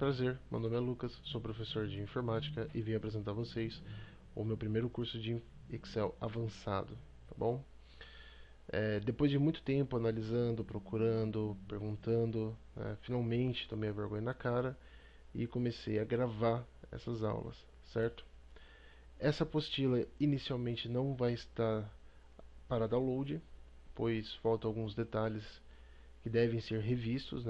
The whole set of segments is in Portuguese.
prazer, meu nome é Lucas, sou professor de informática e vim apresentar a vocês o meu primeiro curso de Excel avançado, tá bom? Depois de muito tempo analisando, procurando, perguntando, finalmente tomei a vergonha na cara e comecei a gravar essas aulas, certo? Essa apostila inicialmente não vai estar para download, pois faltam alguns detalhes que devem ser revistos,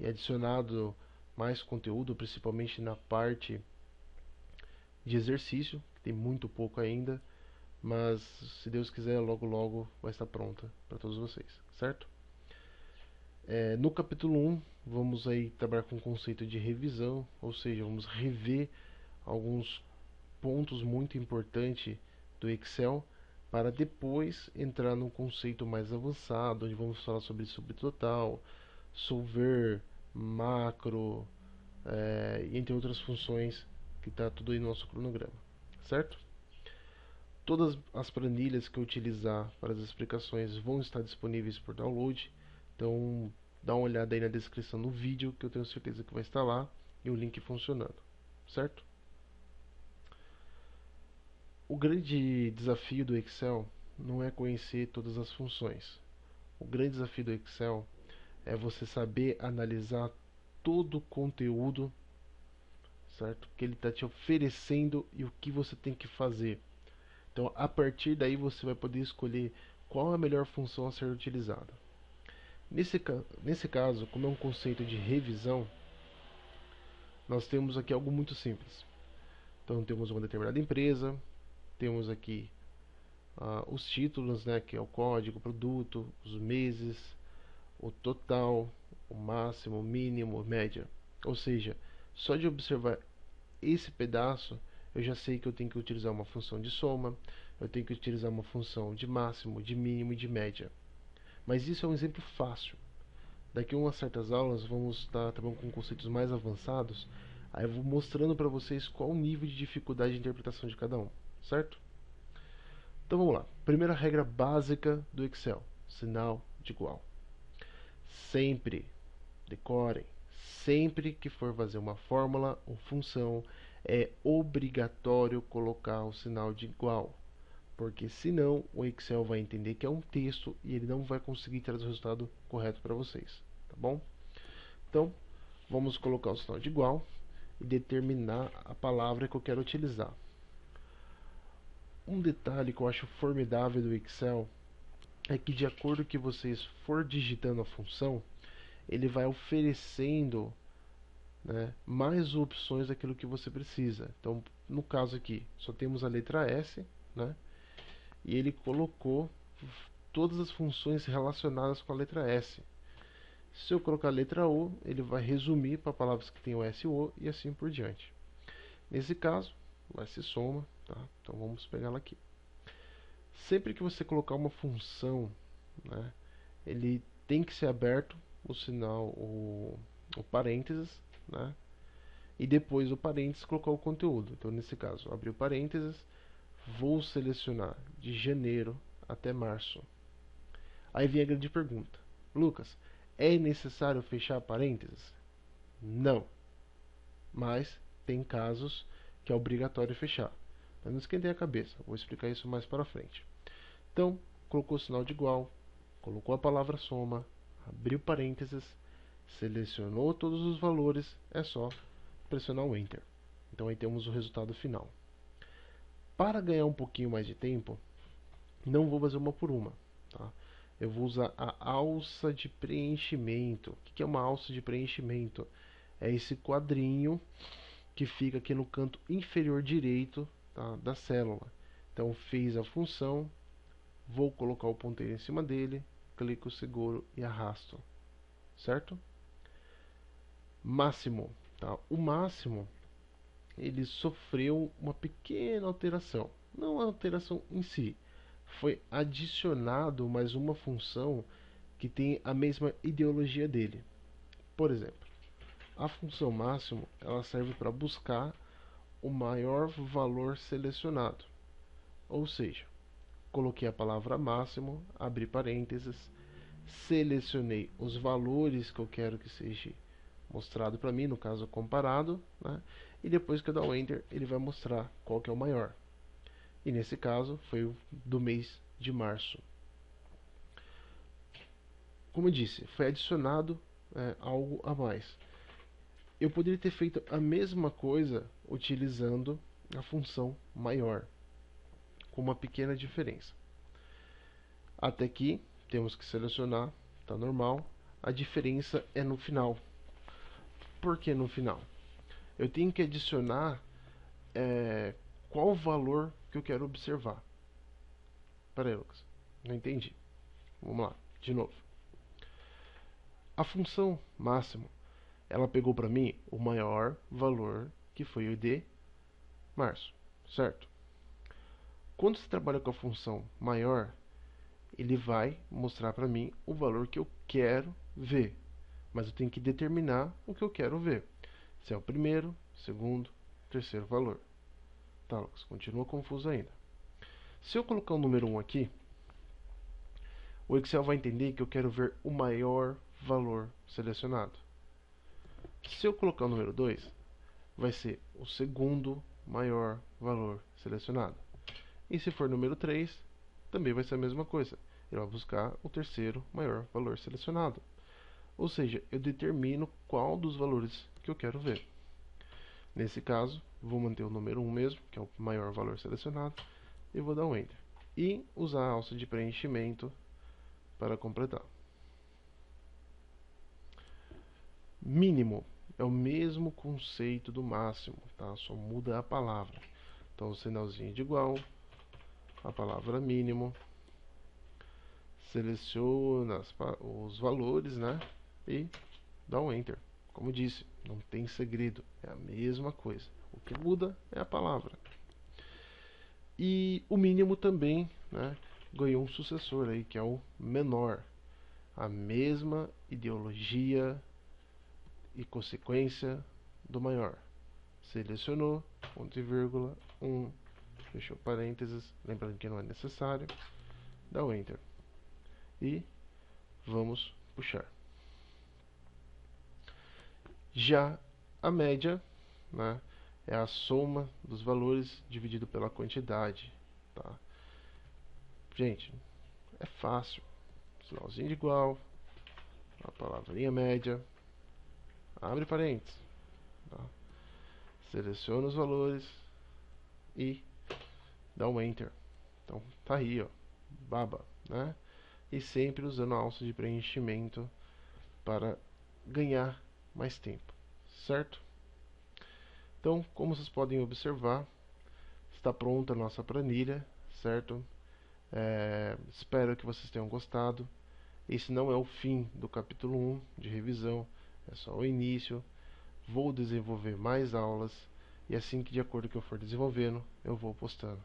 e adicionado mais conteúdo, principalmente na parte de exercício, que tem muito pouco ainda, mas se Deus quiser, logo logo vai estar pronta para todos vocês, certo? No capítulo 1, vamos aí trabalhar com o conceito de revisão, ou seja, vamos rever alguns pontos muito importantes do Excel para depois entrar num conceito mais avançado, onde vamos falar sobre subtotal, solver, macro, entre outras funções que está tudo aí no nosso cronograma, certo? Todas as planilhas que eu utilizar para as explicações vão estar disponíveis por download, então dá uma olhada aí na descrição do vídeo que eu tenho certeza que vai estar lá e o link funcionando, certo? O grande desafio do Excel não é conhecer todas as funções. O grande desafio do Excel é você saber analisar todo o conteúdo, certo? Que ele está te oferecendo e o que você tem que fazer. Então, a partir daí você vai poder escolher qual é a melhor função a ser utilizada. Nesse caso, como é um conceito de revisão, nós temos aqui algo muito simples. Então, temos uma determinada empresa, temos aqui os títulos, que é o código, o produto, os meses, o total, o máximo, o mínimo, média. Ou seja, só de observar esse pedaço, eu já sei que eu tenho que utilizar uma função de soma, eu tenho que utilizar uma função de máximo, de mínimo e de média. Mas isso é um exemplo fácil. Daqui a umas certas aulas vamos estar trabalhando com conceitos mais avançados, aí eu vou mostrando para vocês qual o nível de dificuldade de interpretação de cada um, certo? Então vamos lá. Primeira regra básica do Excel: sinal de igual. Sempre, decorem, sempre que for fazer uma fórmula ou função, é obrigatório colocar o sinal de igual, porque senão o Excel vai entender que é um texto e ele não vai conseguir trazer o resultado correto para vocês, tá bom? Então, vamos colocar o sinal de igual e determinar a palavra que eu quero utilizar. Um detalhe que eu acho formidável do Excel é que, de acordo que vocês for digitando a função, ele vai oferecendo mais opções daquilo que você precisa. Então, no caso aqui, só temos a letra S, e ele colocou todas as funções relacionadas com a letra S. Se eu colocar a letra O, ele vai resumir para palavras que tem o S e o O e assim por diante. Nesse caso, vai ser soma, tá? Então vamos pegar ela aqui. Sempre que você colocar uma função, ele tem que ser aberto o sinal, o parênteses, e depois do parênteses colocar o conteúdo. Então nesse caso, abrir o parênteses, vou selecionar de janeiro até março. Aí vem a grande pergunta: Lucas, é necessário fechar parênteses? Não, mas tem casos que é obrigatório fechar. Mas não esquentei a cabeça, vou explicar isso mais para frente. Então, colocou o sinal de igual, colocou a palavra soma, abriu parênteses, selecionou todos os valores, é só pressionar o Enter. Então aí temos o resultado final. Para ganhar um pouquinho mais de tempo, não vou fazer uma por uma, tá? Eu vou usar a alça de preenchimento. O que é uma alça de preenchimento? É esse quadrinho que fica aqui no canto inferior direito, da célula. Então fez a função, vou colocar o ponteiro em cima dele, clico, seguro e arrasto, certo? Máximo, tá? O máximo, ele sofreu uma pequena alteração, não a alteração em si, foi adicionado mais uma função que tem a mesma ideologia dele. Por exemplo, a função máximo, ela serve para buscar o maior valor selecionado, ou seja, coloquei a palavra máximo, abri parênteses, selecionei os valores que eu quero que seja mostrado para mim, no caso comparado, né? E depois que eu dar o Enter, ele vai mostrar qual que é o maior. E nesse caso foi o do mês de março. Como eu disse, foi adicionado algo a mais. Eu poderia ter feito a mesma coisa utilizando a função maior, com uma pequena diferença. Até aqui temos que selecionar, está normal. A diferença é no final. Por que no final? Eu tenho que adicionar qual o valor que eu quero observar. Peraí, Lucas, não entendi. Vamos lá, de novo. A função máximo, ela pegou para mim o maior valor, que foi o de março, certo? Quando você trabalha com a função maior, ele vai mostrar para mim o valor que eu quero ver. Mas eu tenho que determinar o que eu quero ver. Se é o primeiro, segundo, terceiro valor. Tá, Lucas, continua confuso ainda. Se eu colocar o número 1 aqui, o Excel vai entender que eu quero ver o maior valor selecionado. Se eu colocar o número 2, vai ser o segundo maior valor selecionado. E se for número 3, também vai ser a mesma coisa. Ele vai buscar o terceiro maior valor selecionado. Ou seja, eu determino qual dos valores que eu quero ver. Nesse caso, vou manter o número 1 mesmo, que é o maior valor selecionado, e vou dar um Enter. E usar a alça de preenchimento para completar. Mínimo é o mesmo conceito do máximo, tá? Só muda a palavra. Então, o sinalzinho de igual, a palavra mínimo, seleciona os valores, né? E dá um Enter. Como disse, não tem segredo, é a mesma coisa. O que muda é a palavra. E o mínimo também, né, ganhou um sucessor aí, que é o menor. A mesma ideologia e consequência do maior. Selecionou, ponto e vírgula, 1, fechou parênteses, lembrando que não é necessário, dá o Enter. E vamos puxar. Já a média, né, é a soma dos valores dividido pela quantidade. Tá? Gente, é fácil. Sinalzinho de igual, a palavrinha média, abre parênteses, tá? Seleciona os valores e dá um Enter. Então tá aí, ó, baba, né? E sempre usando a alça de preenchimento para ganhar mais tempo, certo? Então, como vocês podem observar, está pronta a nossa planilha, certo? Espero que vocês tenham gostado. Esse não é o fim do capítulo 1 de revisão, é só o início. Vou desenvolver mais aulas e assim que de acordo com o que eu for desenvolvendo, eu vou postando.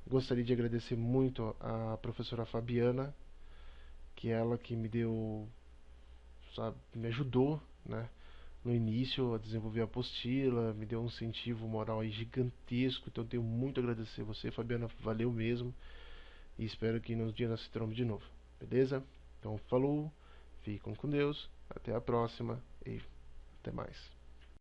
Gostaria de agradecer muito a professora Fabiana, que é ela que me deu, sabe, me ajudou, né, no início a desenvolver a apostila, me deu um incentivo moral aí gigantesco, então eu tenho muito a agradecer a você, Fabiana, valeu mesmo, e espero que nos dias nós se trombe de novo, beleza? Então falou, fiquem com Deus, até a próxima e até mais.